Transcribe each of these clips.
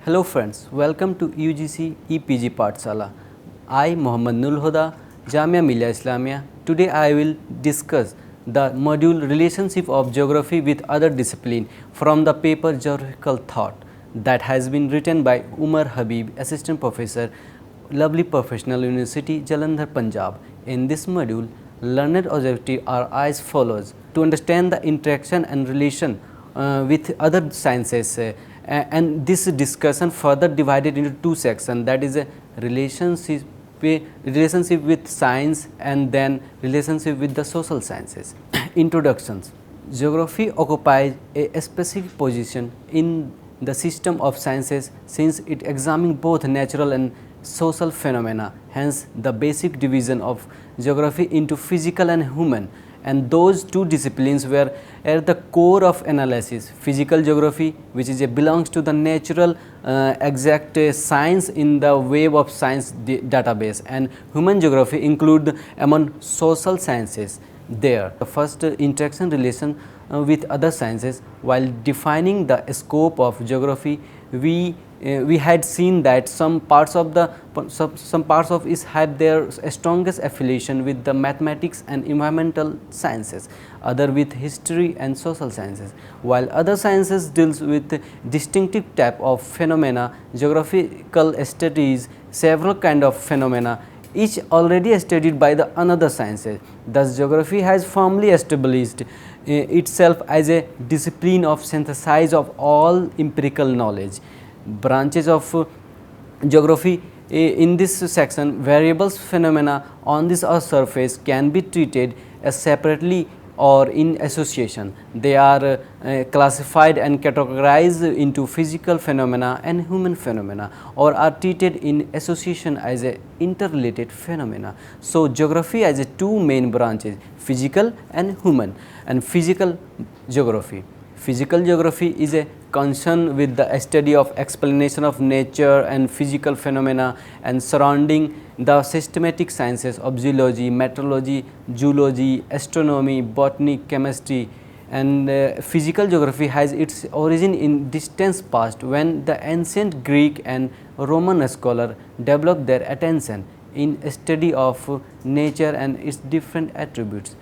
Hello friends, welcome to UGC EPG Pathshala. I Mohammad Nul Huda, Jamia Millia Islamia. Today I will discuss the module Relationship of Geography with Other Discipline from the paper Geographical Thought that has been written by Umar Habib, Assistant Professor, Lovely Professional University, Jalandhar, Punjab. In this module, learned objectives are as follows: to understand the interaction and relation with other sciences, and this discussion further divided into two sections, that is a relationship with science and then relationship with the social sciences. Introductions. Geography occupies a specific position in the system of sciences since it examines both natural and social phenomena. Hence, the basic division of geography into physical and human, and those two disciplines were at the core of analysis. Physical geography, which belongs to the natural exact science in the web of science database, and human geography include among social sciences. There, the first interaction relation with other sciences. While defining the scope of geography, we had seen that some parts of it have their strongest affiliation with the mathematics and environmental sciences, other with history and social sciences. While other sciences deals with distinctive type of phenomena, geographical studies several kind of phenomena, each already studied by the another sciences. Thus, geography has firmly established itself as a discipline of synthesis of all empirical knowledge. Branches of geography in this section, variables phenomena on this earth surface can be treated as separately or in association. They are classified and categorized into physical phenomena and human phenomena, or are treated in association as a interrelated phenomena. So, geography has two main branches, physical and human. And physical geography. Physical geography is a concern with the study of explanation of nature and physical phenomena and surrounding the systematic sciences of geology, meteorology, zoology, astronomy, botany, chemistry. And physical geography has its origin in distant past, when the ancient Greek and Roman scholar developed their attention in study of nature and its different attributes.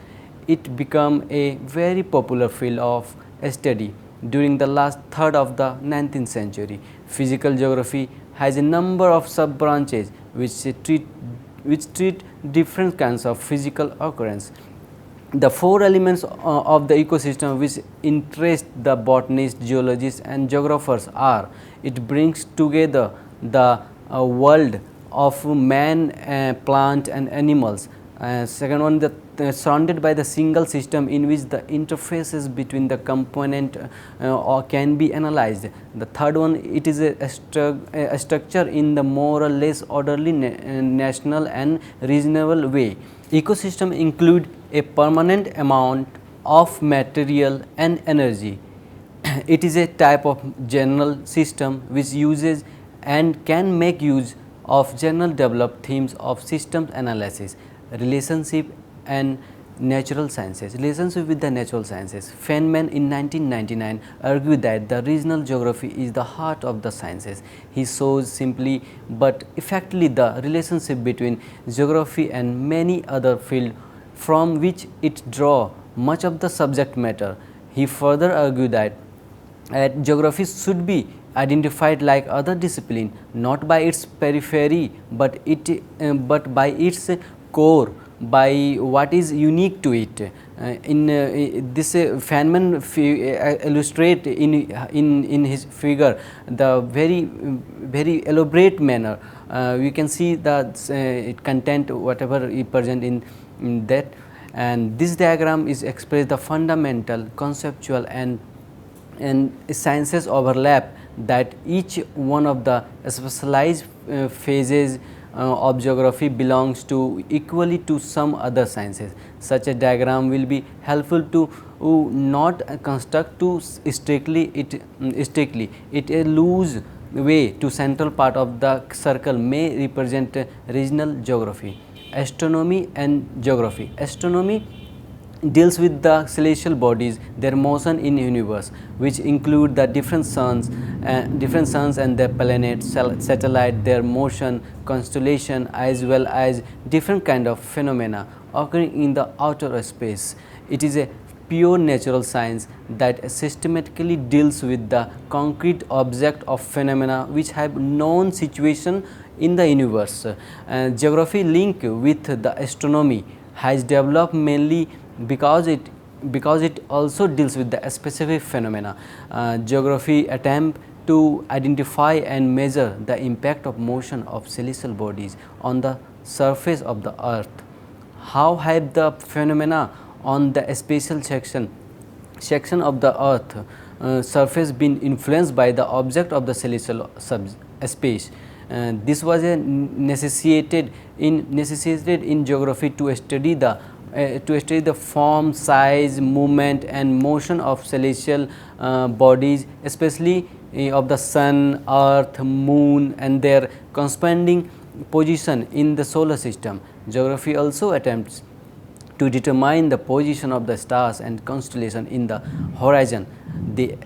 It became a very popular field of study during the last third of the 19th century. Physical geography has a number of sub branches which treat different kinds of physical occurrence. The four elements of the ecosystem which interest the botanists, geologists and geographers are: it brings together the world of man, plant and animals. Second one, surrounded by the single system in which the interfaces between the component can be analyzed. The third one, it is a structure in the more or less orderly national and reasonable way. Ecosystem include a permanent amount of material and energy. It is a type of general system which uses and can make use of general developed themes of systems analysis. Relationship and natural sciences. Relationship with the natural sciences. Feynman in 1999 argued that the regional geography is the heart of the sciences. He shows simply but effectively the relationship between geography and many other fields from which it draws much of the subject matter. He further argued that geography should be identified like other discipline, not by its periphery but by its core, by what is unique to it. This Feynman illustrate in his figure the very elaborate manner. We can see the content whatever is present in that, and this diagram is express the fundamental, conceptual and sciences overlap that each one of the specialized phases of geography belongs to equally to some other sciences. Such a diagram will be helpful to not construct too strictly. It a loose way to central part of the circle may represent regional geography. Astronomy and geography. Astronomy deals with the celestial bodies, their motion in universe, which include the different suns different suns and their planets, satellite, their motion, constellation, as well as different kind of phenomena occurring in the outer space. It is a pure natural science that systematically deals with the concrete object of phenomena which have known situation in the universe. Geography link with the astronomy has developed mainly because it also deals with the specific phenomena. Geography attempt to identify and measure the impact of motion of celestial bodies on the surface of the earth. How have the phenomena on the spatial section of the earth surface been influenced by the object of the celestial space? This was a necessitated in geography to study the form, size, movement and motion of celestial bodies, especially of the sun, earth, moon and their corresponding position in the solar system. Geography also attempts to determine the position of the stars and constellation in the horizon, the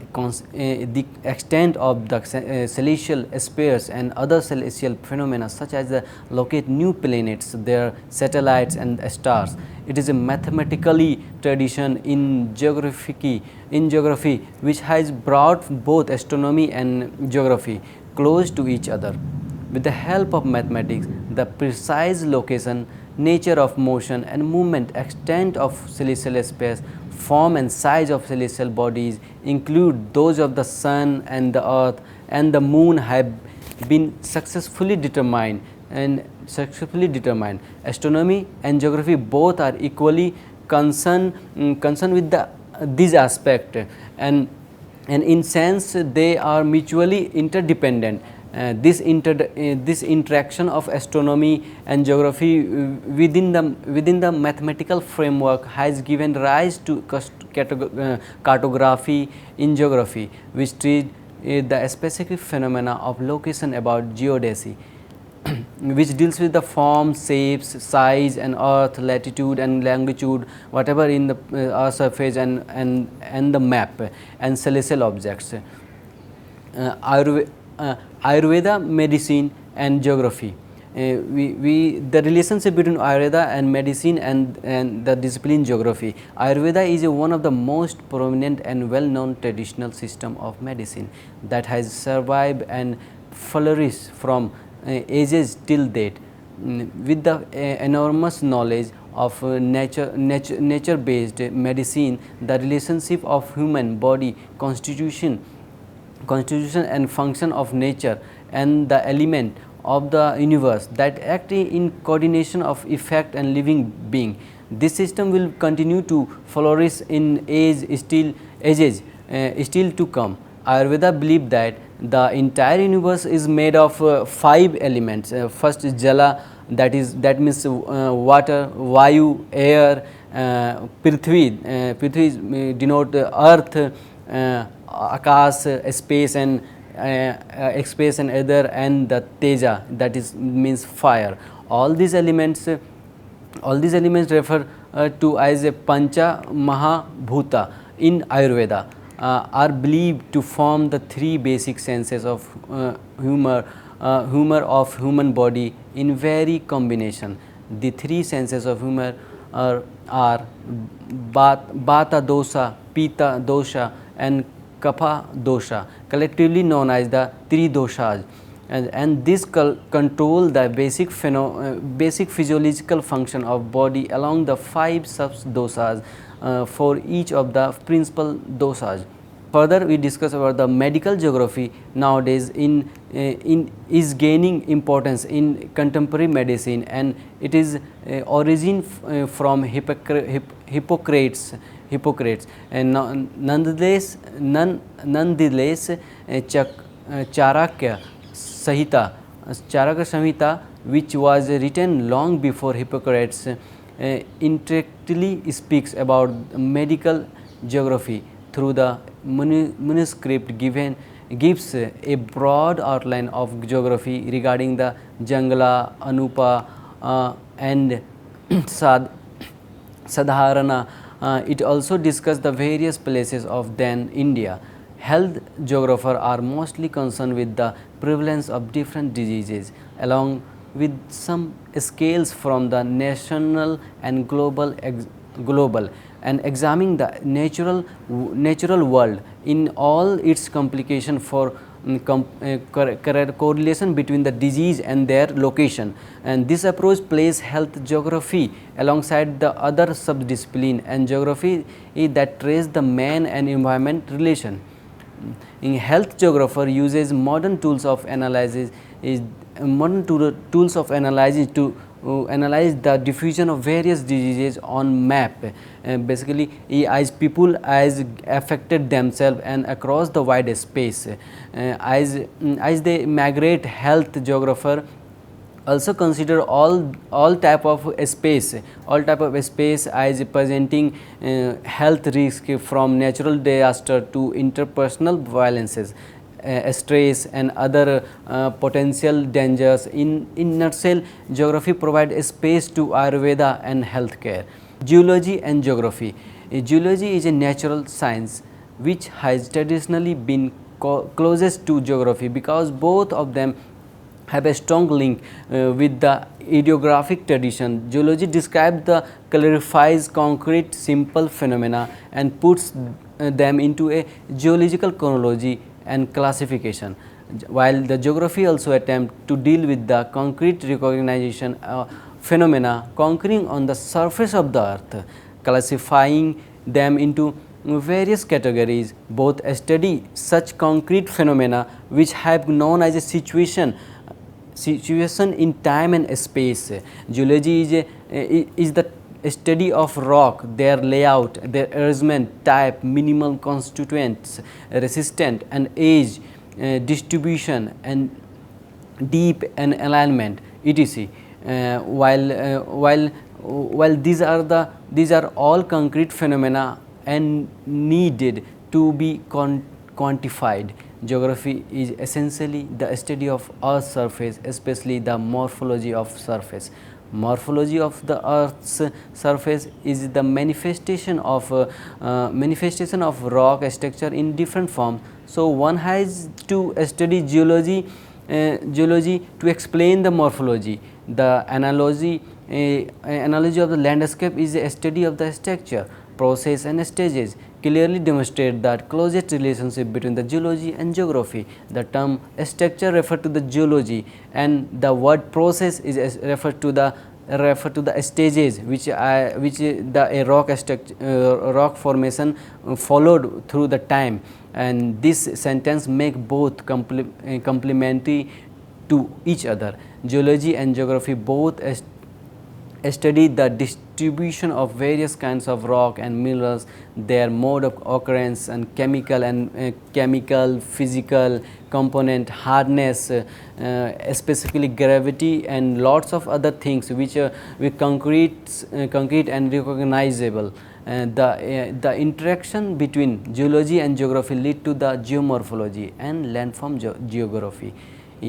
extent of the celestial spheres and other celestial phenomena such as the locate new planets, their satellites and stars. It is a mathematically tradition in geography which has brought both astronomy and geography close to each other. With the help of mathematics, the precise location, nature of motion and movement, extent of celestial space, form and size of celestial bodies, include those of the sun and the earth and the moon, have been successfully determined. Astronomy and geography both are equally concerned with these aspects, and in sense they are mutually interdependent. This interaction of astronomy and geography within the mathematical framework has given rise to cartography in geography, which treat the specific phenomena of location about geodesy, which deals with the form, shapes, size and earth, latitude and longitude, whatever in the earth surface and the map and celestial objects. Ayurveda, medicine and geography. The relationship between Ayurveda and medicine and the discipline geography. Ayurveda is one of the most prominent and well known traditional system of medicine that has survived and flourished from ages till date. With the enormous knowledge of nature based medicine, the relationship of human body constitution and function of nature and the element of the universe that act in coordination of effect and living being. This system will continue to flourish in ages still to come. Ayurveda believes that the entire universe is made of 5 elements. First is Jala, that means water, Vayu, air, Prithvi, Prithvi denote earth, Akash, space and space and other, and the Teja, that is means fire. All these elements refer to as a Pancha Mahabhuta in Ayurveda, are believed to form the 3 basic senses of humor of human body in very combination. The 3 senses of humor are Vata dosha, Pitta dosha and Kapha dosha, collectively known as the 3 doshas, and this control the basic physiological function of body along the 5 sub dosas for each of the principal dosas. Further, we discuss about the medical geography nowadays is gaining importance in contemporary medicine, and it is origin from Hippocrates, and nonetheless Charakya Samhita, which was written long before Hippocrates, intricately speaks about medical geography through the manuscript gives a broad outline of geography regarding the Jangala, Anupa and Sadharana. It also discussed the various places of then India. Health geographers are mostly concerned with the prevalence of different diseases along with some scales from the national and global and examining the natural world in all its complication for correlation between the disease and their location, and this approach places health geography alongside the other subdiscipline and geography that trace the man and environment relation. In health geographer uses modern tools of analysis to analyze the diffusion of various diseases on map. Basically as people as affected themselves and across the wide space. As they migrate, health geographer also consider all type of space as presenting health risk from natural disaster to interpersonal violences, stress and other potential dangers. In nutshell, geography provides a space to Ayurveda and healthcare. Geology and geography. Geology is a natural science which has traditionally been closest to geography because both of them have a strong link with the ideographic tradition. Geology describes the clarifies concrete simple phenomena and puts them into a geological chronology and classification, while the geography also attempt to deal with the concrete recognition phenomena conquering on the surface of the earth, classifying them into various categories. Both study such concrete phenomena which have known as a situation in time and space. Geology is the study of rock, their layout, their arrangement, type, minimal constituents, resistant and age, distribution and deep and alignment, etc. While these are all concrete phenomena and needed to be quantified, geography is essentially the study of Earth's surface, especially the morphology of surface. Morphology of the Earth's surface is the manifestation of rock structure in different forms. So one has to study geology to explain the morphology. The analogy of the landscape is a study of the structure, process and stages clearly demonstrate that closest relationship between the geology and geography. The term structure refers to the geology and the word process is refer to the stages which the rock formation followed through the time, and this sentence make both complementary to each other. Geology and geography both study the distribution of various kinds of rock and minerals, their mode of occurrence and chemical, physical component, hardness, specifically gravity and lots of other things which are concrete and recognizable. The interaction between geology and geography lead to the geomorphology and landform geography.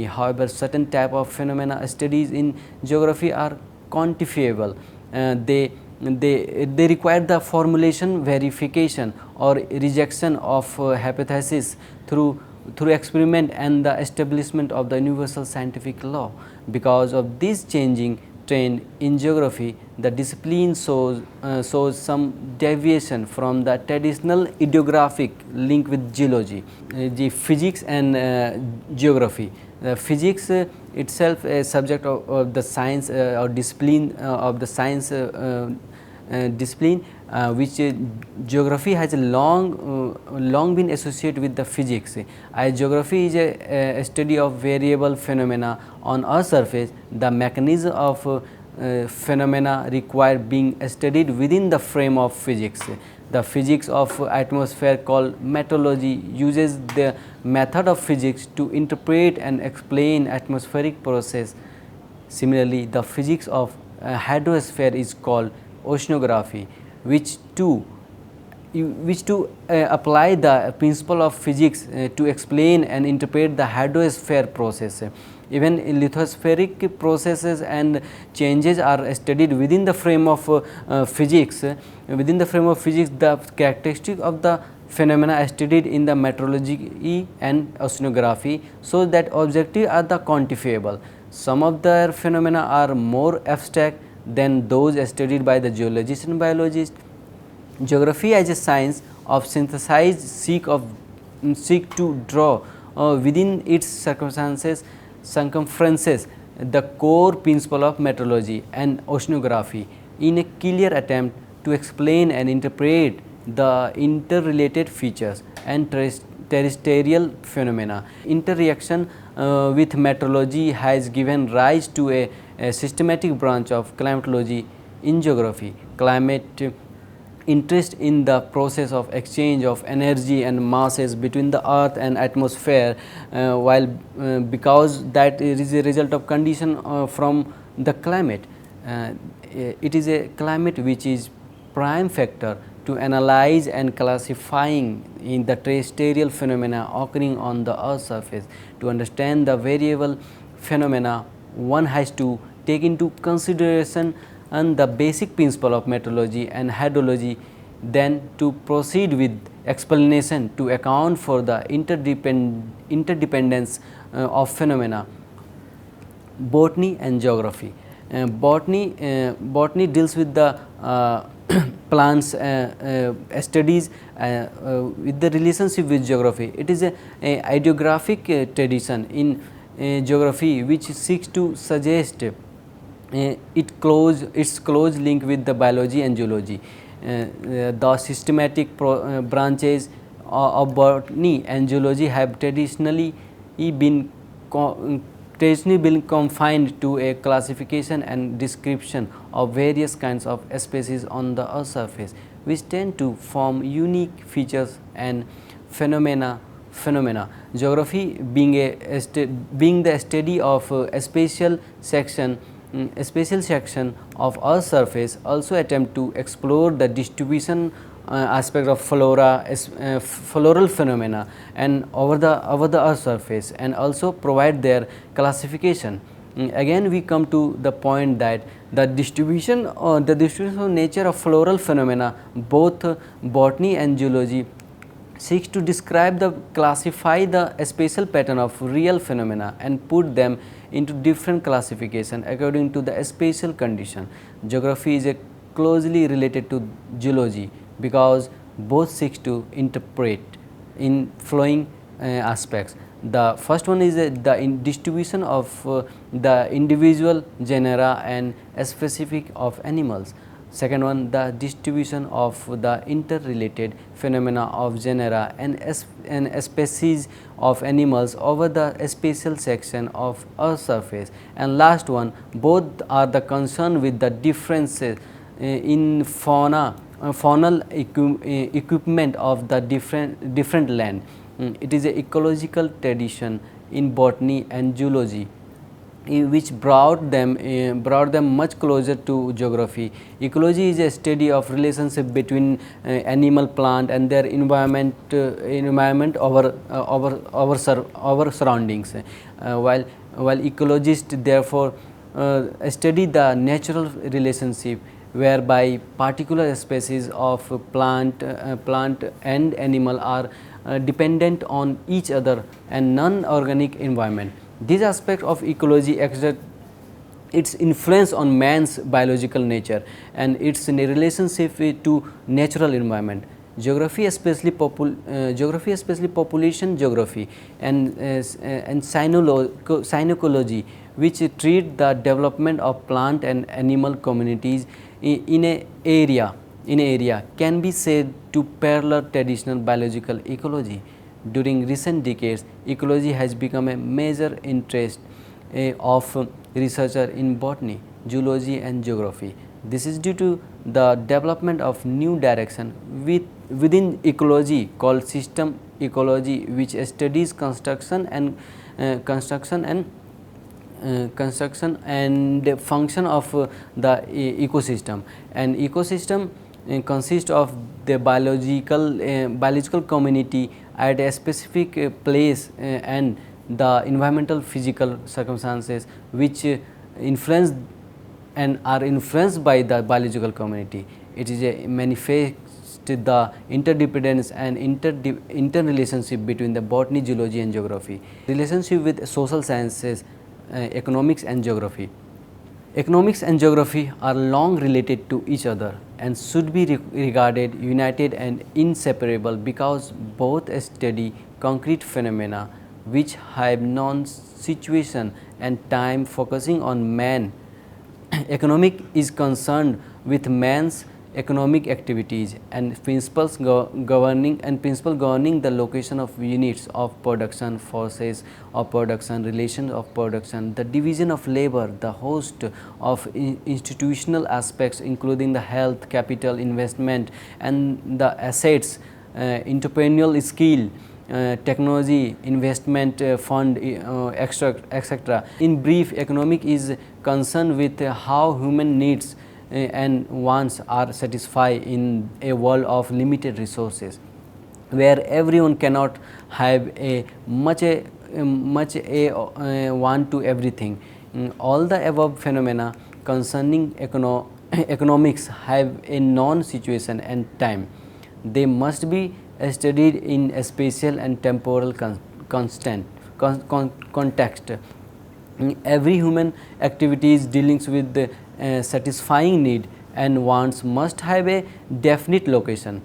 However, certain type of phenomena studies in geography are quantifiable. They require the formulation, verification or rejection of hypothesis through experiment and the establishment of the universal scientific law. Because of this changing trend in geography, the discipline shows some deviation from the traditional ideographic link with geology. The physics and geography. Physics itself a subject of the science or discipline of the science discipline, which geography has long been associated with the physics. As geography is a study of variable phenomena on Earth's surface, the mechanism of phenomena require being studied within the frame of physics. The physics of atmosphere called meteorology uses the method of physics to interpret and explain atmospheric process. Similarly, the physics of hydrosphere is called oceanography, which to apply the principle of physics to explain and interpret the hydrosphere process. Even lithospheric processes and changes are studied within the frame of physics. Within the frame of physics, the characteristic of the phenomena studied in the meteorology and oceanography, so that objectives are the quantifiable. Some of their phenomena are more abstract than those studied by the geologists and biologists. Geography as a science of synthesize seek to draw within its circumferences the core principle of meteorology and oceanography in a clear attempt to explain and interpret the interrelated features and terrestrial phenomena. Interreaction with meteorology has given rise to a systematic branch of climatology in geography. Climate interest in the process of exchange of energy and masses between the earth and atmosphere, while because that is a result of condition from the climate. It is a climate which is prime factor to analyze and classifying in the terrestrial phenomena occurring on the earth's surface. To understand the variable phenomena, one has to take into consideration and the basic principle of meteorology and hydrology, then to proceed with explanation to account for the interdependence of phenomena. Botany and geography. Botany deals with the plants studies with the relationship with geography. It is a ideographic tradition in geography which seeks to suggest its close link with the biology and geology. The systematic branches of botany and geology have traditionally been confined to a classification and description of various kinds of species on the earth's surface, which tend to form unique features and phenomena. Geography being the study of a special section of Earth's surface also attempt to explore the distribution aspect of floral phenomena and over the Earth's surface, and also provide their classification. Again we come to the point that the distribution of nature of floral phenomena, both botany and geology seeks to classify the spatial pattern of real phenomena and put them into different classification according to the spatial condition. Geography is closely related to geology because both seeks to interpret in flowing aspects. The first one is the distribution of the individual genera and specific of animals. Second one, the distribution of the interrelated phenomena of genera and species of animals over the spatial section of Earth's surface. And last one, both are the concern with the differences in faunal equipment of the different land. It is an ecological tradition in botany and geology which brought them much closer to geography. Ecology is a study of relationship between animal, plant and their environment over surroundings, while ecologists therefore study the natural relationship whereby particular species of plant and animal are dependent on each other and non-organic environment. This aspect of ecology exerts its influence on man's biological nature and its relationship to natural environment. Geography, especially population geography and cynecology, which treat the development of plant and animal communities in a area, can be said to parallel traditional biological ecology. During recent decades, ecology has become a major interest of researchers in botany, geology and geography. This is due to the development of new direction within ecology called system ecology, which studies construction and the function of the ecosystem. An ecosystem consists of the biological community at a specific place and the environmental physical circumstances which influence and are influenced by the biological community. It is a manifest the interdependence and interrelationship between the botany, zoology and geography. Relationship with social sciences, economics and geography. Economics and geography are long related to each other and should be regarded united and inseparable because both study concrete phenomena which have known situation and time focusing on man. Economic is concerned with man's economic activities and principles governing the location of units of production, forces of production, relations of production, the division of labor, the host of institutional aspects including the health, capital, investment and the assets, entrepreneurial skill, technology, investment fund, etc. In brief, economic is concerned with how human needs and wants are satisfied in a world of limited resources, where everyone cannot have a much want to everything. All the above phenomena concerning economics have a known situation and time. They must be studied in a spatial and temporal context. Every human activities dealings with the satisfying need and wants must have a definite location,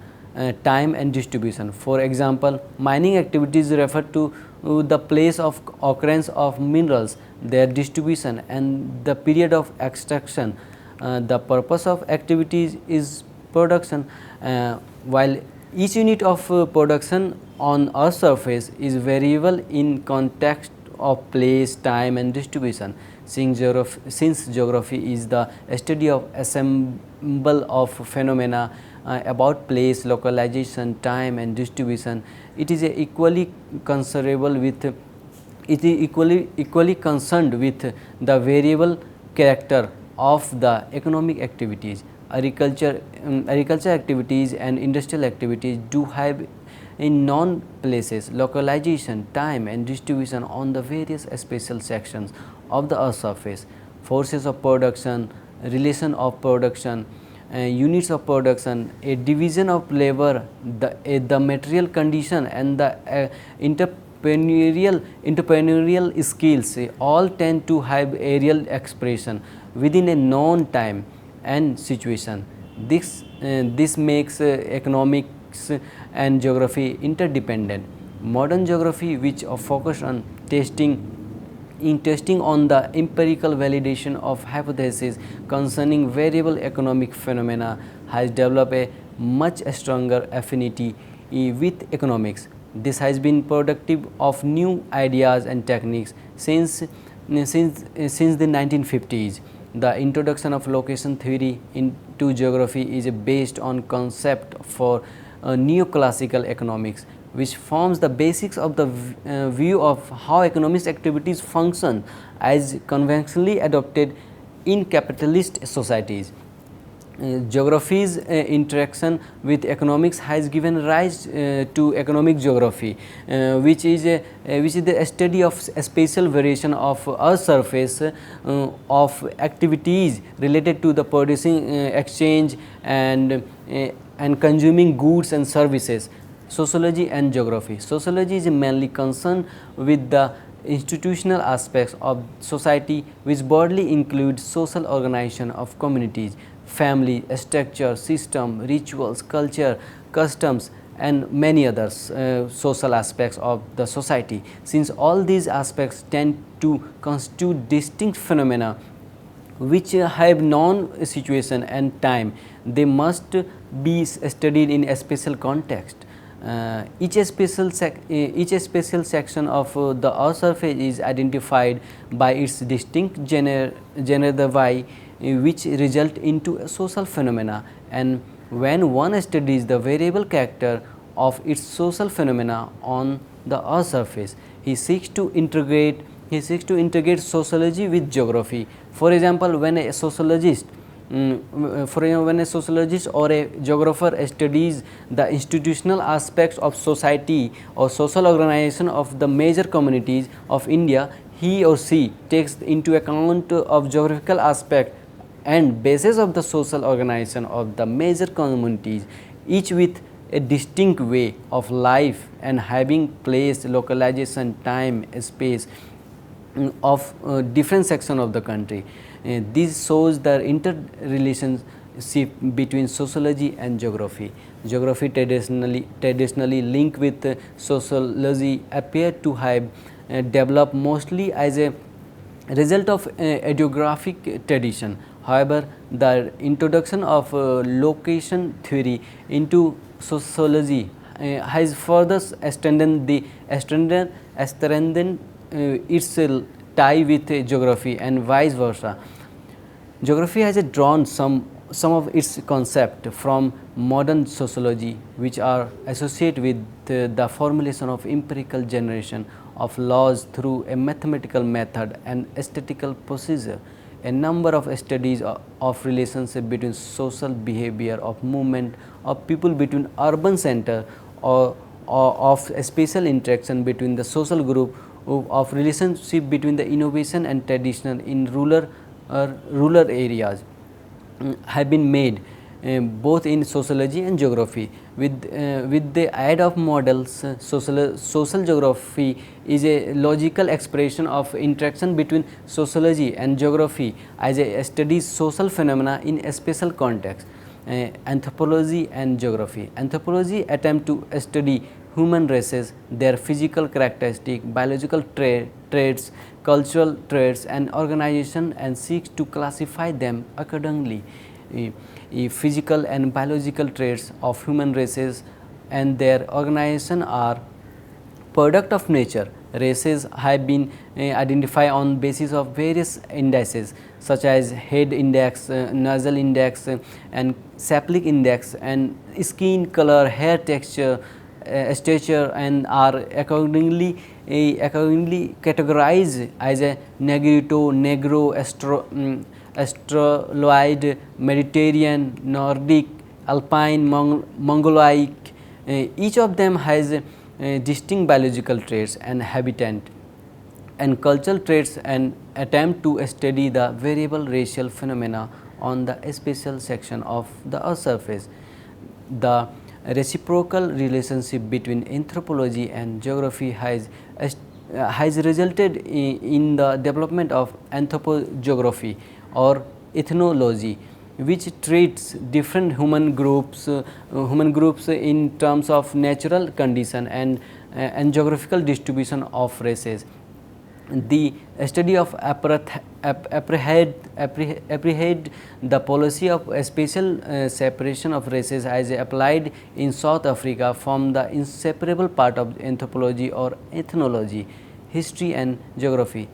time and distribution. For example, mining activities refer to the place of occurrence of minerals, their distribution and the period of extraction. The purpose of activities is production, while each unit of production on Earth's surface is variable in context of place, time and distribution. Since geography is the study of assemble of phenomena about place, localization, time and distribution, it is equally concerned with the variable character of the economic activities. Agriculture activities and industrial activities do have in known places, localization, time and distribution on the various spatial sections of the Earth's surface. Forces of production, relation of production, units of production, a division of labor, the material condition and the entrepreneurial skills all tend to have aerial expression within a known time and situation. This makes economics and geography interdependent. Modern geography, which are focused on testing on the empirical validation of hypotheses concerning variable economic phenomena, has developed a much stronger affinity with economics. This has been productive of new ideas and techniques since the 1950s. The introduction of location theory into geography is based on concept for neoclassical economics, which forms the basics of the view of how economic activities function as conventionally adopted in capitalist societies. Geography's interaction with economics has given rise to economic geography, which is the study of a spatial variation of Earth's surface of activities related to the producing, exchange and consuming goods and services. Sociology and geography. Sociology is mainly concerned with the institutional aspects of society, which broadly include social organization of communities, family, structure, system, rituals, culture, customs and many others social aspects of the society. Since all these aspects tend to constitute distinct phenomena which have known situation and time, they must be studied in a special context. Each spatial section of the Earth's surface is identified by its distinct genera which result into a social phenomena, and when one studies the variable character of its social phenomena on the Earth's surface, he seeks to integrate sociology with geography. For example, when a sociologist or a geographer studies the institutional aspects of society or social organization of the major communities of India, he or she takes into account of geographical aspect and basis of the social organization of the major communities each with a distinct way of life and having place, localization, time, space of different section of the country. This shows the interrelationship between sociology and geography. Geography traditionally linked with sociology appear to have developed mostly as a result of hagiographic tradition. However, the introduction of location theory into sociology has further strengthened its tie with geography and vice versa. Geography has drawn some of its concepts from modern sociology, which are associated with the formulation of empirical generation of laws through a mathematical method and statistical procedure. A number of studies of relationship between social behavior of movement of people between urban center or of a special interaction between the social group of relationship between the innovation and traditional in rural areas have been made both in sociology and geography. With the aid of models, social geography is a logical expression of interaction between sociology and geography as a studies social phenomena in a special context. Anthropology and geography. Anthropology attempt to study human races, their physical characteristics, biological traits, cultural traits and organization, and seeks to classify them accordingly. Physical and biological traits of human races and their organization are product of nature. Races have been identified on basis of various indices such as head index, nasal index and Shapley index, and skin color, hair texture, stature, and are accordingly categorized as a negrito, negro, Australoid, Mediterranean, Nordic, Alpine, Mongoloid. Each of them has distinct biological traits and habitat and cultural traits, and attempt to study the variable racial phenomena on the spatial section of the earth surface. The reciprocal relationship between anthropology and geography has resulted in the development of anthropogeography or ethnology, which treats different human groups in terms of natural condition and geographical distribution of races. The study of apprehend the policy of spatial separation of races as applied in South Africa form the inseparable part of anthropology or ethnology. History and geography.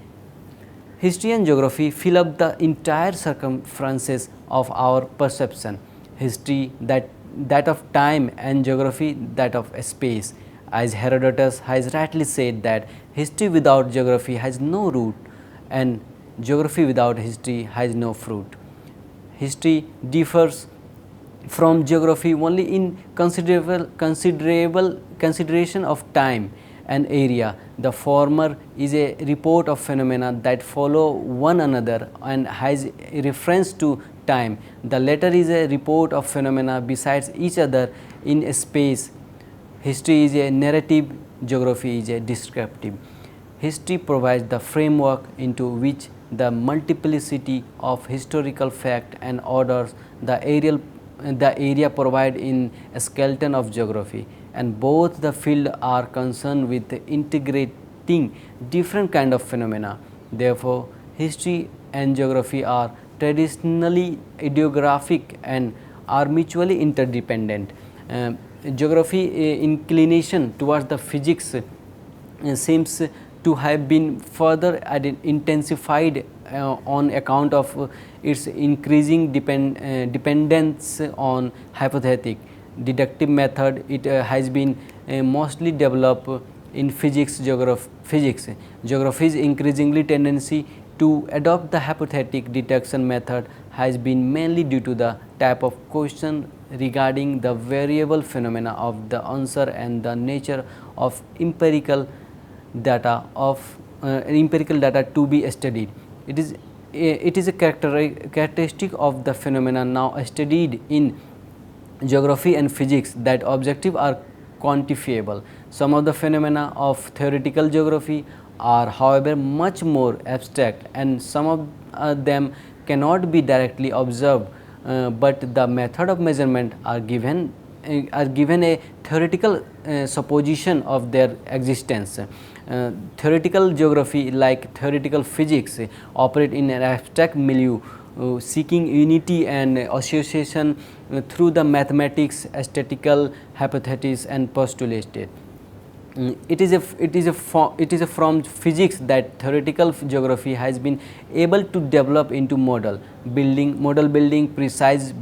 History and geography fill up the entire circumferences of our perception. History that of time, and geography that of space. As Herodotus has rightly said that history without geography has no root and geography without history has no fruit. History differs from geography only in considerable consideration of time and area. The former is a report of phenomena that follow one another and has a reference to time. The latter is a report of phenomena besides each other in space. History is a narrative, geography is a descriptive. History provides the framework into which the multiplicity of historical fact and orders the area provide in a skeleton of geography, and both the field are concerned with integrating different kind of phenomena. Therefore, history and geography are traditionally ideographic and are mutually interdependent. Geography inclination towards the physics seems to have been further intensified on account of its increasing dependence on hypothetic deductive method. It has been mostly developed in physics. Geography's increasingly tendency to adopt the hypothetic deduction method has been mainly due to the type of question regarding the variable phenomena of the answer and the nature of empirical data to be studied. It is a characteristic of the phenomena now studied in geography and physics that objective are quantifiable. Some of the phenomena of theoretical geography are however much more abstract, and some of them cannot be directly observed, but the method of measurement are given a theoretical supposition of their existence. Theoretical geography, like theoretical physics, operate in an abstract milieu, seeking unity and association through the mathematics, statistical hypotheses and postulated. It is from physics that theoretical geography has been able to develop into model building precisely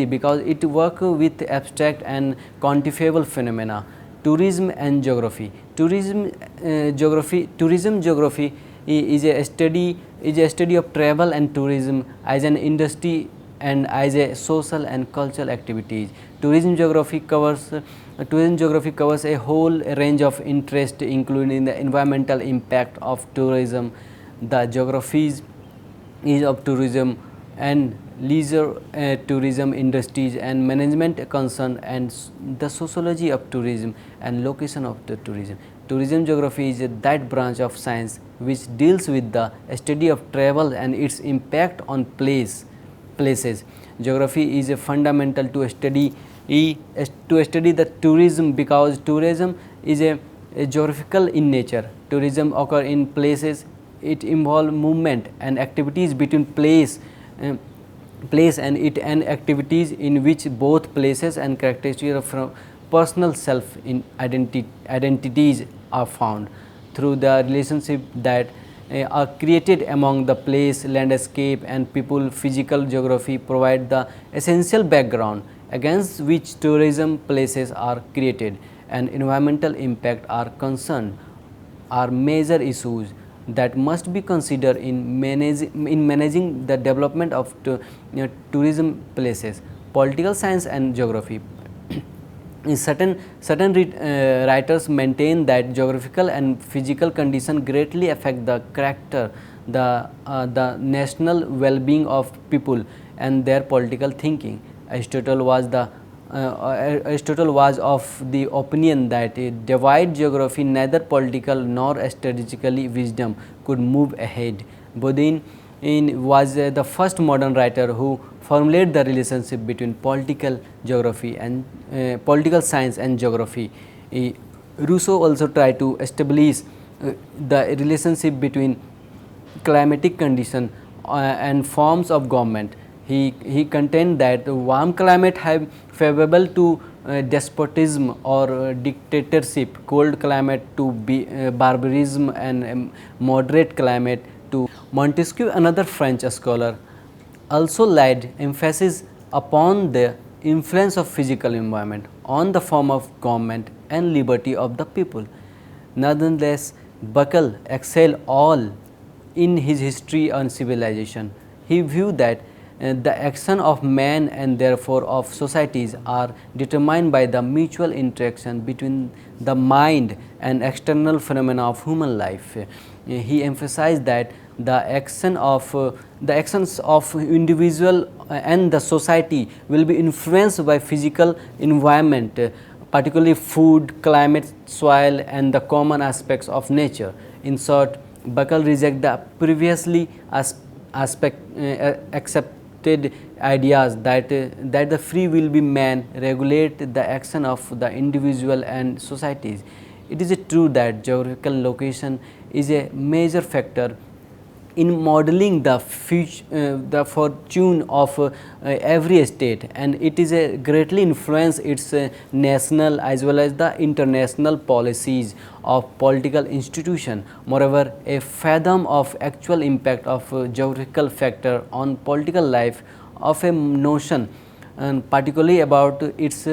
because it work with abstract and quantifiable phenomena. Tourism and geography. Tourism geography is a study of travel and tourism as an industry and as a social and cultural activities. Tourism geography covers a whole range of interest, including the environmental impact of tourism, the geographies of tourism and leisure tourism industries and management concern, and the sociology of tourism and location of the tourism. Tourism geography is that branch of science which deals with the study of travel and its impact on places. Geography is a fundamental to study the tourism, because tourism is a geographical in nature. Tourism occur in places. It involve movement and activities between place and activities in which both places and characteristics of personal self in identities are found through the relationship that are created among the place, landscape and people. Physical geography provide the essential background against which tourism places are created, and environmental impact are concerned are major issues that must be considered in managing the development of tourism places. Political science and geography. Certain writers maintain that geographical and physical conditions greatly affect the character, the national well-being of people and their political thinking. Aristotle was of the opinion that a divide geography neither political nor strategically wisdom could move ahead. Bodin was the first modern writer who formulated the relationship between political geography and political science and geography. Rousseau also tried to establish the relationship between climatic condition and forms of government. He contended that warm climate have favorable to despotism or dictatorship, cold climate to barbarism, and moderate climate to. Montesquieu, another French scholar, also laid emphasis upon the influence of physical environment on the form of government and liberty of the people. Nonetheless, Buckle excelled all in his history on civilization. He viewed that the action of man and therefore of societies are determined by the mutual interaction between the mind and external phenomena of human life. He emphasized that the actions of individual and the society will be influenced by physical environment, particularly food, climate, soil and the common aspects of nature. In short, Buckle rejected the previously accepted ideas that the free will be man regulate the action of the individual and societies. It is true that geographical location is a major factor in modeling the fortune of every state, and it is a greatly influence its national as well as the international policies of political institution. Moreover, a fathom of actual impact of geographical factor on political life of a notion, and particularly about its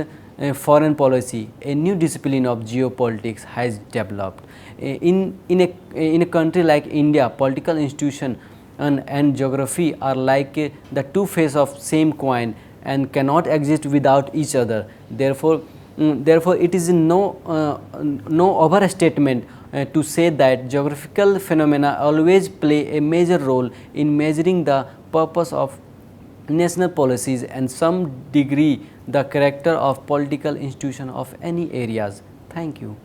foreign policy, a new discipline of geopolitics has developed. In a country like India, political institution and geography are like the two faces of same coin and cannot exist without each other. Therefore, it is no overstatement to say that geographical phenomena always play a major role in measuring the purpose of national policies and some degree the character of political institution of any areas. Thank you.